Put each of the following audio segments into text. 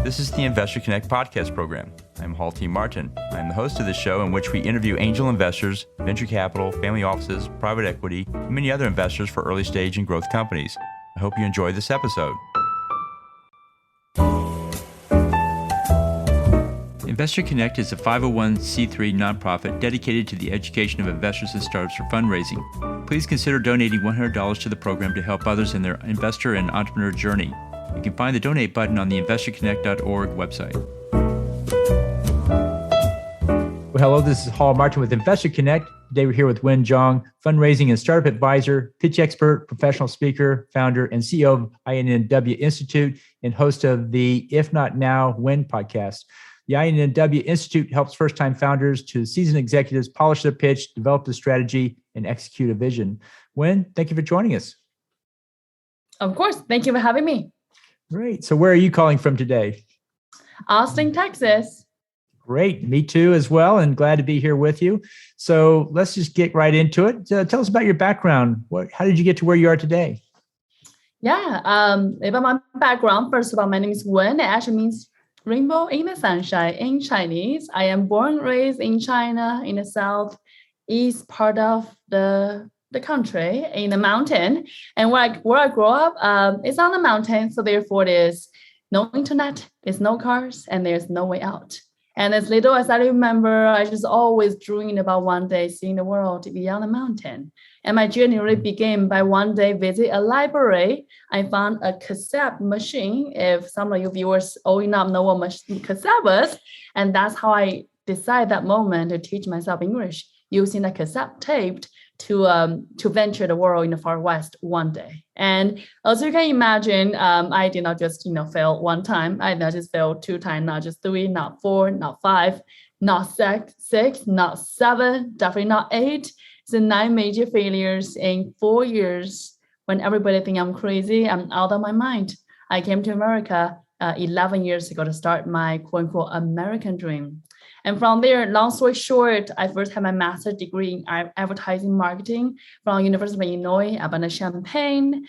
This is the Investor Connect podcast program. I'm Hall T. Martin. I'm the host of the show in which we interview angel investors, venture capital, family offices, private equity, and many other investors for early stage and growth companies. I hope you enjoy this episode. Investor Connect is a 501c3 nonprofit dedicated to the education of investors and startups for fundraising. Please consider donating $100 to the program to help others in their investor and entrepreneur journey. You can find the donate button on the investorconnect.org website. Well, hello, this is Hall Martin with Investor Connect. Today we're here with Zhang, fundraising and startup advisor, pitch expert, professional speaker, founder, and CEO of INNW Institute, and host of the If Not Now, When podcast. The INNW Institute helps first-time founders to seasoned executives polish their pitch, develop the strategy, and execute a vision. Wen, thank you for joining us. Of course. Thank you for having me. Great. So where are you calling from today? Austin, Texas. Great. Me too as well, and glad to be here with you. So let's just get right into it. Tell us about your background. How did you get to where you are today? Yeah. About my background, first of all, my name is Wen. It actually means rainbow in the sunshine in Chinese. I am born and raised in China, in the southeast part of the country, in the mountain. And where I grew up, it's on the mountain. So therefore there's no internet, there's no cars, and there's no way out. And as little as I remember, I just always dreamed about one day seeing the world beyond the mountain. And my journey really began by one day visit a library. I found a cassette machine. If some of you viewers old enough know what cassette was, and that's how I decided that moment to teach myself English using a cassette tape to venture the world in the far west one day. And as you can imagine, I did not just fail one time. I not just failed two times, not just three, not four, not five, not six, not seven, definitely not eight. So 9 major failures in 4 years. When everybody think I'm crazy, I'm out of my mind. I came to America 11 years ago to start my quote unquote American dream. And from there, long story short, I first had my master's degree in advertising marketing from University of Illinois, Urbana-Champaign,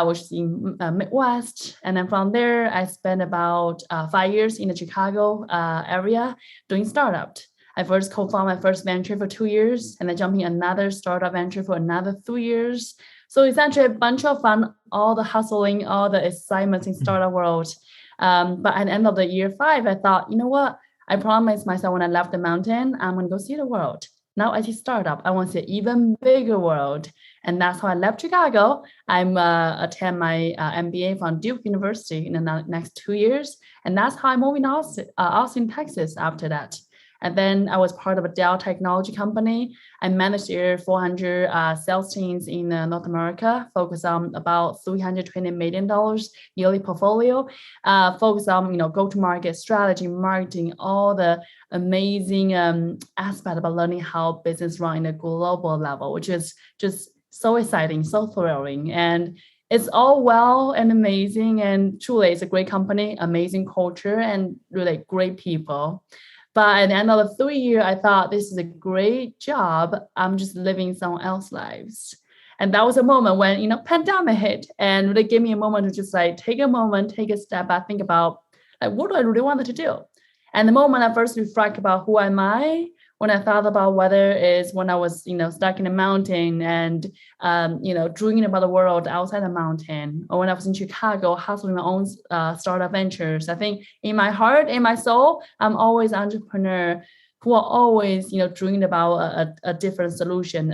which is in Midwest. And then from there, I spent about 5 years in the Chicago area doing startup. I first co-founded my first venture for 2 years, and then jumping another startup venture for another 3 years. So essentially a bunch of fun, all the hustling, all the excitement in startup world. But at the end of the year 5, I thought, you know what? I promised myself when I left the mountain, I'm going to go see the world. Now I see startup. I want to see an even bigger world. And that's how I left Chicago. I'm attend my MBA from Duke University in the next 2 years. And that's how I moved in Austin, Texas after that. And then I was part of a Dell technology company. I managed their 400 sales teams in North America, focused on about $320 million yearly portfolio, focused on go-to-market strategy, marketing, all the amazing aspect about learning how business run in a global level, which is just so exciting, so thrilling. And it's all well and amazing. And truly, it's a great company, amazing culture, and really great people. But at the end of the 3 years, I thought this is a great job. I'm just living someone else's lives. And that was a moment when, pandemic hit and really gave me a moment to just take a moment, take a step back, think about what do I really want to do? And the moment I first reflect about who am I, when I thought about whether it's when I was, stuck in a mountain and, dreaming about the world outside the mountain, or when I was in Chicago, hustling my own startup ventures. I think in my heart, in my soul, I'm always an entrepreneur who are always, dreaming about a different solution,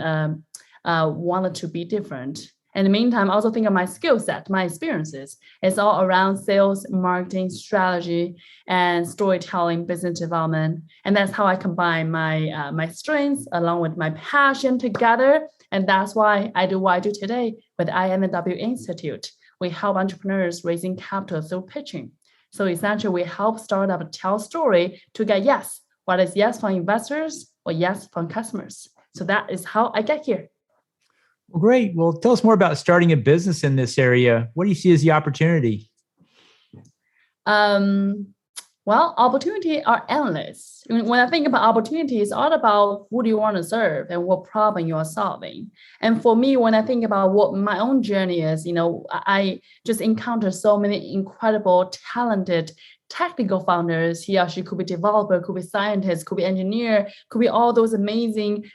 wanted to be different. In the meantime, I also think of my skill set, my experiences. It's all around sales, marketing, strategy, and storytelling, business development. And that's how I combine my strengths along with my passion together. And that's why I do what I do today with INNW Institute. We help entrepreneurs raising capital through pitching. So essentially, we help startups tell story to get yes, whether it's yes from investors or yes from customers. So that is how I get here. Well, great. Well, tell us more about starting a business in this area. What do you see as the opportunity? Well, opportunities are endless. When I think about opportunities, it's all about who do you want to serve and what problem you are solving. And for me, when I think about what my own journey is, I just encountered so many incredible, talented, technical founders. He or she could be developer, could be scientist, could be engineer, could be all those amazing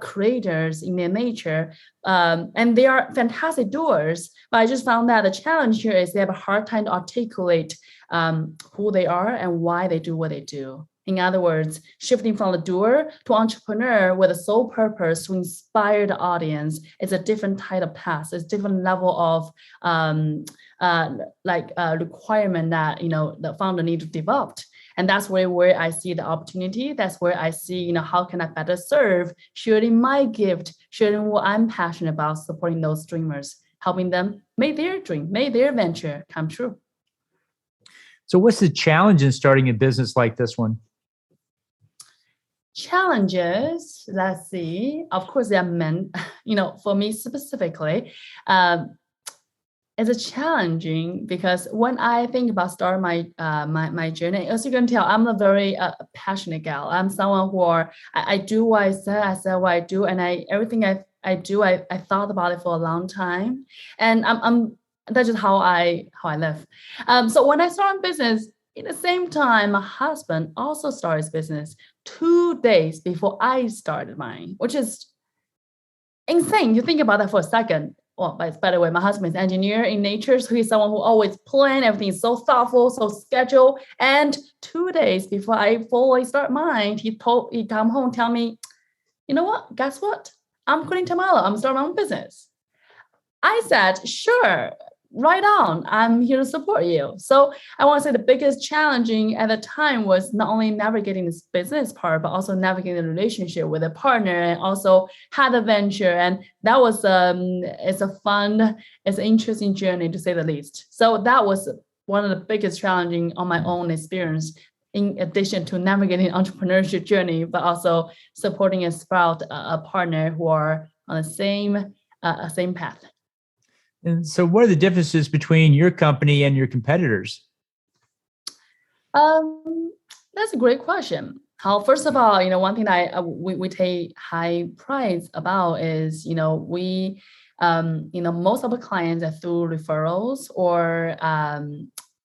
creators in their nature. And they are fantastic doers. But I just found that the challenge here is they have a hard time to articulate who they are and why they do what they do. In other words, shifting from the doer to entrepreneur with a sole purpose to inspire the audience is a different type of path. It's a different level of requirement that the founder need to develop. And that's where I see the opportunity. That's where I see how can I better serve, sharing my gift, sharing what I'm passionate about, supporting those dreamers, helping them make their dream, make their venture come true. So what's the challenge in starting a business like this one? Challenges, let's see. Of course, there are many, for me specifically, it's challenging because when I think about starting my journey, as you can tell, I'm a very passionate gal. I'm someone who I do what I say what I do, and everything I do, I thought about it for a long time, and that's just how I live. So when I started business, in the same time, my husband also started his business 2 days before I started mine, which is insane. You think about that for a second. Well, by the way, my husband is an engineer in nature, so he's someone who always plan everything is so thoughtful, so scheduled. And 2 days before I fully start mine, he come home, tell me, you know what? Guess what? I'm quitting tomorrow. I'm starting my own business. I said, sure. Right on, I'm here to support you. So I want to say the biggest challenging at the time was not only navigating this business part, but also navigating the relationship with a partner and also had a venture. And that was it's an interesting journey to say the least. So that was one of the biggest challenging on my own experience, in addition to navigating entrepreneurship journey, but also supporting a partner who are on the same path. And so what are the differences between your company and your competitors? That's a great question. First of all, one thing that we take high pride about is, we, most of the clients are through referrals or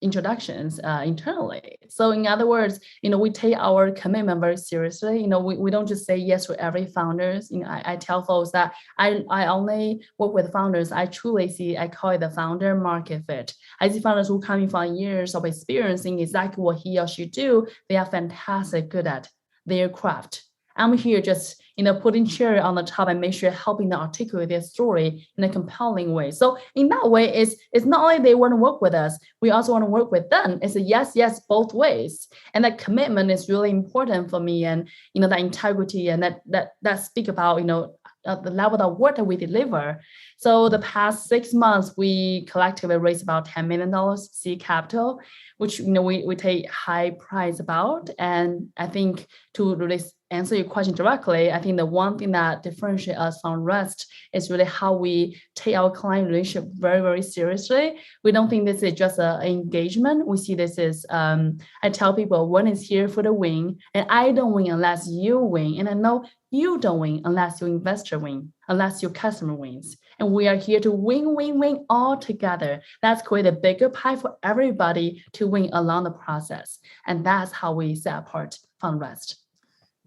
introductions internally. So in other words, we take our commitment very seriously. We don't just say yes to every founders. I tell folks that I only work with founders. I call it the founder market fit. I see founders who coming from years of experiencing exactly what he or she do. They are fantastic, good at their craft. I'm here just, putting cherry on the top and make sure helping them articulate their story in a compelling way. So in that way, it's not only they want to work with us, we also want to work with them. It's a yes, both ways. And that commitment is really important for me. And, that integrity and that speak about, the level of work that we deliver. So the past 6 months, we collectively raised about $10 million seed capital, which we take high price about. And I think to really answer your question directly, I think the one thing that differentiates us from rest is really how we take our client relationship very, very seriously. We don't think this is just an engagement. We see this as, I tell people, one is here for the win, and I don't win unless you win. And I know you don't win unless your investor win, unless your customer wins. And we are here to win all together. Let's create a bigger pie for everybody to win along the process. And that's how we set apart from rest.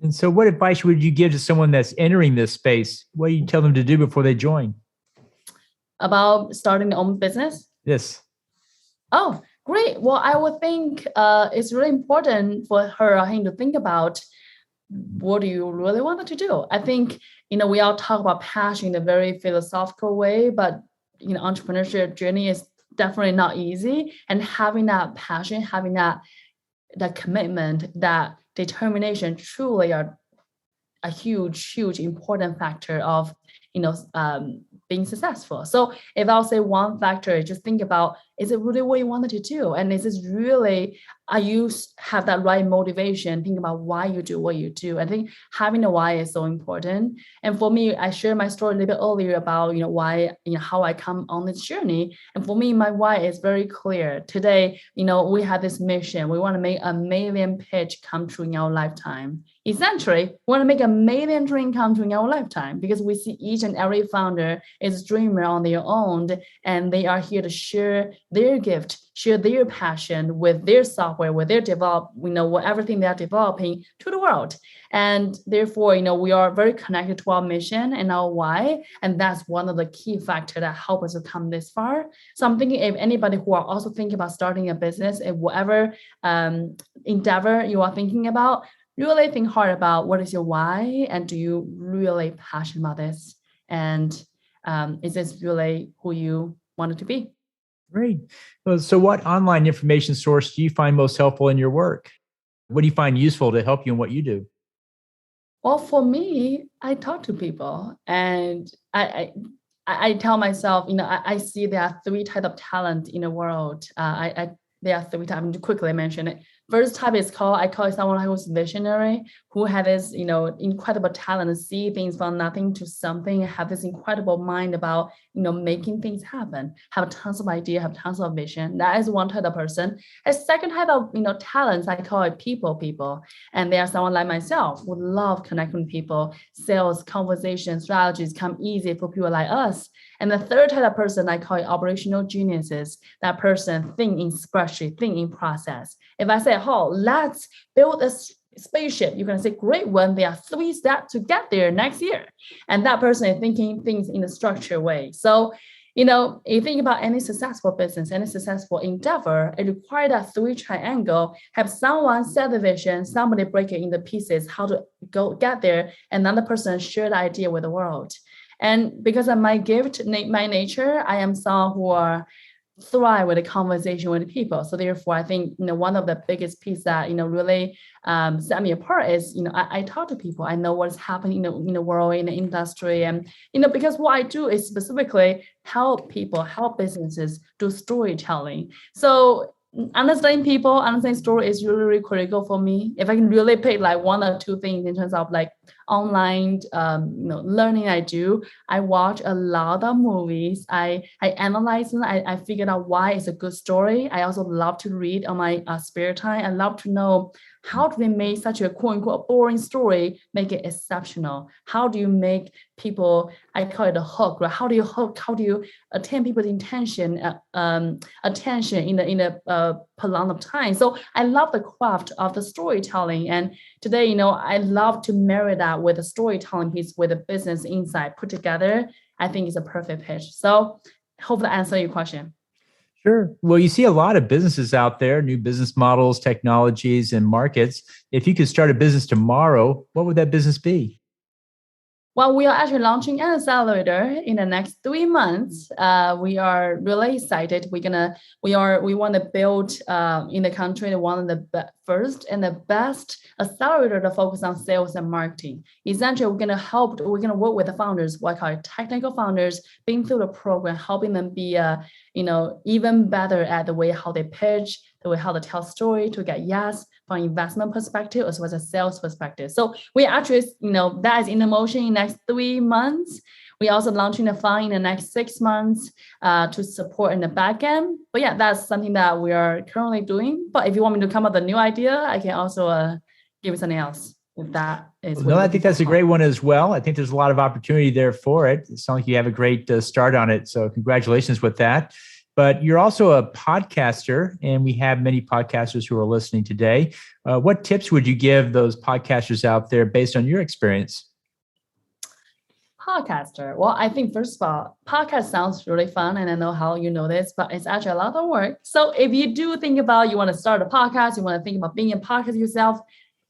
And so what advice would you give to someone that's entering this space? What do you tell them to do before they join? About starting their own business? Yes. Oh, great. Well, I would think it's really important for her or him to think about what do you really want to do? I think, we all talk about passion in a very philosophical way, but, entrepreneurship journey is definitely not easy. And having that passion, having that commitment, that determination truly are a huge important factor of being successful. So if I'll say one factor, just think about, is it really what you wanted to do? And is this really, are you have that right motivation? Think about why you do what you do. I think having a why is so important. And for me, I shared my story a little bit earlier about, why, how I come on this journey. And for me, my why is very clear. Today, we have this mission. We want to make 1 million pitch come true in our lifetime. Essentially, we want to make 1 million dream come true in our lifetime, because we see each and every founder is a dreamer on their own, and they are here to share their gift, share their passion with their soft software where they're everything they're developing to the world. And therefore, we are very connected to our mission and our why. And that's one of the key factors that help us to come this far. So I'm thinking if anybody who are also thinking about starting a business, in whatever endeavor you are thinking about, really think hard about what is your why and do you really passionate about this? And is this really who you want it to be? Great. Well, so what online information source do you find most helpful in your work? What do you find useful to help you in what you do? Well, for me, I talk to people and I tell myself, I see there are three types of talent in the world. There are three types. To quickly mention it. First type I call it someone who's visionary, who has this, incredible talent to see things from nothing to something, have this incredible mind about, making things happen, have tons of idea, have tons of vision. That is one type of person. A second type of, talents, I call it people. And there are someone like myself who love connecting with people, sales, conversation, strategies come easy for people like us. And the third type of person, I call it operational geniuses. That person think in spreadsheet, think in process. If I say, let's build a spaceship, you're going to say, great one. There are 3 steps to get there next year. And that person is thinking things in a structured way. So, if you think about any successful business, any successful endeavor, it requires that 3 triangle, have someone set the vision, somebody break it into pieces, how to get there, and another person share the idea with the world. And because of my gift, my nature, I am someone who thrive with a conversation with people. So therefore, I think, one of the biggest pieces that, really set me apart is, I talk to people. I know what's happening in the world, in the industry. And, because what I do is specifically help people, help businesses do storytelling. So understanding people, understanding story is really, really critical for me. If I can really pick like 1 or 2 things in terms of like online, learning I do, I watch a lot of movies. I analyze them. I figured out why it's a good story. I also love to read on my spare time. I love to know how do they make such a quote unquote boring story, make it exceptional? How do you make people, I call it a hook, right? How do you hook? How do you attain people's attention in a prolonged of time? So I love the craft of the storytelling. And today, I love to marry that with a storytelling piece with a business insight put together. I think it's a perfect pitch. So hope that answers your question. Sure. Well, you see a lot of businesses out there, new business models, technologies, and markets. If you could start a business tomorrow, what would that business be? Well, we are actually launching an accelerator in the next 3 months. We are really excited. We want to build in the country one of the first and the best accelerator to focus on sales and marketing. Essentially, we're going to work with the founders, what I call technical founders, being through the program, helping them be even better at the way how they pitch, the way how they tell story to get yes from investment perspective as well as a sales perspective. So we actually, that is in the motion in the next 3 months. We also launching the fund in the next 6 months to support in the back end. But yeah, that's something that we are currently doing. But if you want me to come up with a new idea, I can also give you something else. If that is no, I think that's a great one as well. I think there's a lot of opportunity there for it. It sounds like you have a great start on it. So congratulations with that. But you're also a podcaster, and we have many podcasters who are listening today. What tips would you give those podcasters out there based on your experience? Podcaster. Well, I think first of all, podcast sounds really fun, and I know how you know this, but it's actually a lot of work. So if you do think about you want to start a podcast, you want to think about being a podcast yourself,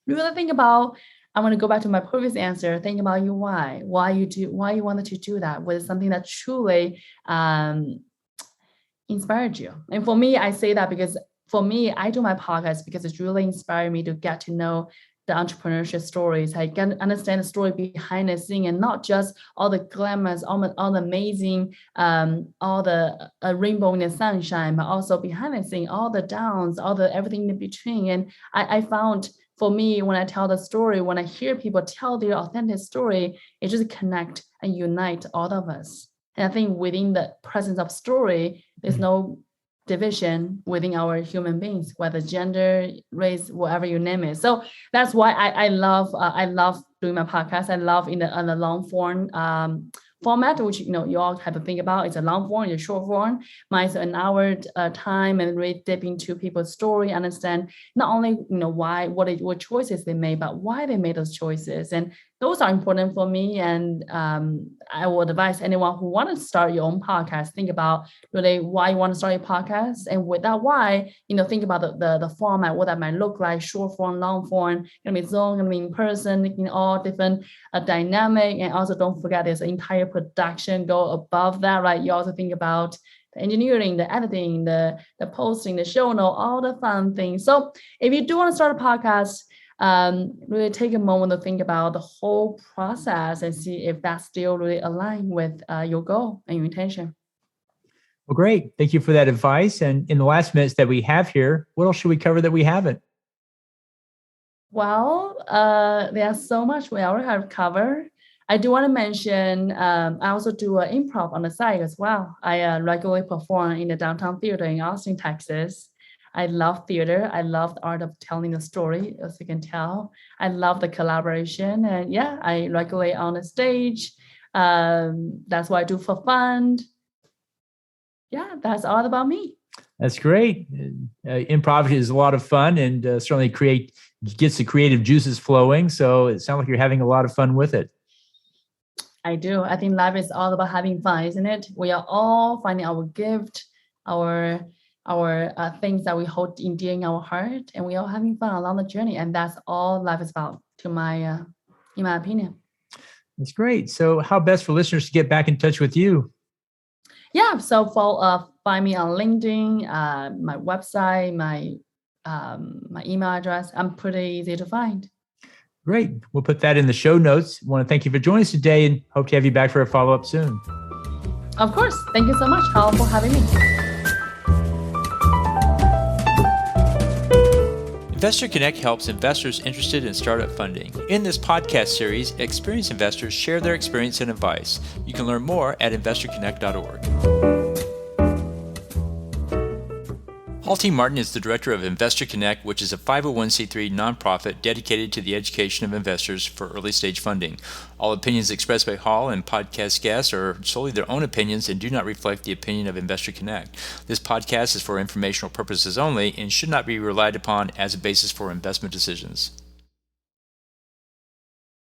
really think about. I want to go back to my previous answer. Think about your why you wanted to do that. Was it something that truly inspired you? And for me, I say that because for me, I do my podcast because it's really inspired me to get to know the entrepreneurship stories. I can understand the story behind the scene and not just all the glamours, all the amazing, all the rainbow in the sunshine, but also behind the scene, all the downs, all the everything in between. And I found for me, when I tell the story, when I hear people tell their authentic story, it just connect and unite all of us. And I think within the presence of story, there's no division within our human beings, whether gender, race, whatever you name it. So that's why I love doing my podcast. I love in the long form format, which you all have to think about. It's a long form, it's a short form. Mine's an hour time, and really dip into people's story, understand not only why, what choices they made, but why they made those choices. And those are important for me. And I would advise anyone who want to start your own podcast, think about really why you want to start your podcast. And with that why, think about the format, what that might look like, short form, long form, gonna be Zoom, gonna be in person, all different dynamic. And also don't forget there's an entire production go above that, right? You also think about the engineering, the editing, the posting, the show note, all the fun things. So if you do want to start a podcast, really take a moment to think about the whole process and see if that's still really aligned with your goal and your intention. Well, great. Thank you for that advice. And in the last minutes that we have here, what else should we cover that we haven't? Well, there's so much we already have covered. I do want to mention, I also do improv on the side as well. I regularly perform in the downtown theater in Austin, Texas. I love theater. I love the art of telling a story, as you can tell. I love the collaboration. And yeah, I regularly on the stage. That's what I do for fun. Yeah, that's all about me. That's great. Improv is a lot of fun and certainly gets the creative juices flowing. So it sounds like you're having a lot of fun with it. I do. I think life is all about having fun, isn't it? We are all finding our gift, our things that we hold in dear in our heart, and we are having fun along the journey. And that's all life is about, in my opinion. That's great. So how best for listeners to get back in touch with you? Yeah, so find me on LinkedIn, my website, my email address. I'm pretty easy to find. Great. We'll put that in the show notes. I want to thank you for joining us today and hope to have you back for a follow-up soon. Of course. Thank you so much, Hal, for having me. Investor Connect helps investors interested in startup funding. In this podcast series, experienced investors share their experience and advice. You can learn more at investorconnect.org. Hall T. Martin is the director of Investor Connect, which is a 501c3 nonprofit dedicated to the education of investors for early stage funding. All opinions expressed by Hall and podcast guests are solely their own opinions and do not reflect the opinion of Investor Connect. This podcast is for informational purposes only and should not be relied upon as a basis for investment decisions.